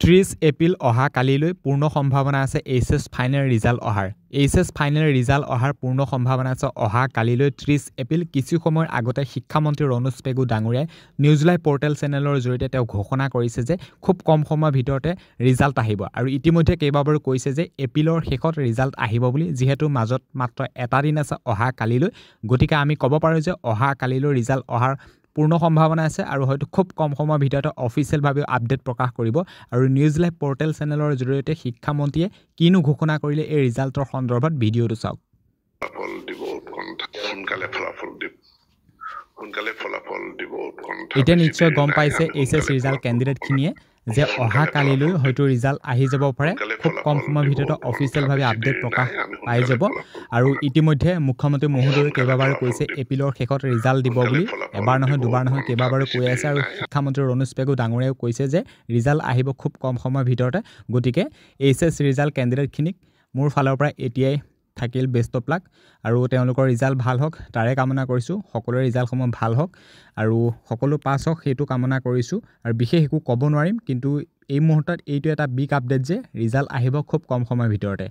30 এপ্ৰিল অহা কালিলৈ পূৰ্ণ সম্ভাৱনা আছে এইচএছ ফাইনেল ৰিজাল্ট অহাৰ এইচএছ ফাইনেল ৰিজাল্ট অহাৰ পূৰ্ণ সম্ভাৱনা আছে অহা কালিলৈ 30 এপ্ৰিল কিছু সময়ৰ আগতে শিক্ষামন্ত্ৰী ৰনোজ পেগু ডাঙৰীয়াই নিউজ লাইভ পৰ্টেল চেনেলৰ জৰিয়তে তেওঁ ঘোষণা কৰিছে যে খুব কম সময়ৰ ভিতৰতে ৰিজাল্ট আহিব আৰু ইতিমধ্যে কেইবাবাৰো কৈছে যে এপ্ৰিলৰ শেষত ৰিজাল্ট আহিব বুলি যিহেতু মাজত মাত্ৰ এটা দিন আছে অহা কালিলৈ গতিকে আমি ক'ব পাৰো যে অহা কালিলৈ ৰিজাল্ট অহাৰ পূৰ্ণ সম্ভাৱনা আছে আৰু হয়তো খুব কম সময়ৰ ভিতৰতে অফিচিয়েল ভাৱে আপডেট প্ৰকাশ কৰিব আৰু নিউজ লাইভ পৰ্টেল চেনেলৰ জৰিয়তে শিক্ষামন্ত্ৰীয়ে কিনো ঘোষণা কৰিলে এই ৰিজাল্টৰ সন্দৰ্ভত ভিডিঅটো চাওক ফলাফল দিব সোনকালে ফলাফল দিব এতিয়া নিশ্চয় গম পাইছে এইচএছ ৰিজাল্ট কেণ্ডিডেট খিনিয়ে যে অহা কালিলৈ হয়তো ৰিজাল্ট আহি যাব পাৰে খুব কম সময়ৰ ভিতৰতে অফিচিয়েল ভাৱে আপডেট প্ৰকাশ পাই যাব আৰু ইতিমধ্যে মুখ্যমন্ত্ৰী মহোদয়ে কেইবাবাৰো কৈছে এপ্ৰিলৰ শেষত ৰিজাল্ট দিব বুলি এবাৰ নহয় দুবাৰ নহয় কেইবাবাৰো কৈ আছে আৰু শিক্ষামন্ত্ৰী ৰনোজ পেগু ডাঙৰীয়াও কৈছে যে ৰিজাল্ট আহিব খুব কম সময়ৰ ভিতৰতে গতিকে এইচএছ ৰিজাল্ট কেণ্ডিডেট খিনিক মোৰ ফালৰ পৰা এতিয়াই থাকিল বেষ্ট অফ লাক আৰু তেওঁলোকৰ ৰিজাল্ট ভাল হওক তাৰে কামনা কৰিছোঁ সকলোৰে ৰিজাল্টসমূহ ভাল হওক আৰু সকলো পাছ হওক সেইটো কামনা কৰিছোঁ আৰু বিশেষ একো ক'ব নোৱাৰিম কিন্তু এই মুহূৰ্তত এইটো এটা বিগ আপডেট যে ৰিজাল্ট আহিব খুব কম সময়ৰ ভিতৰতে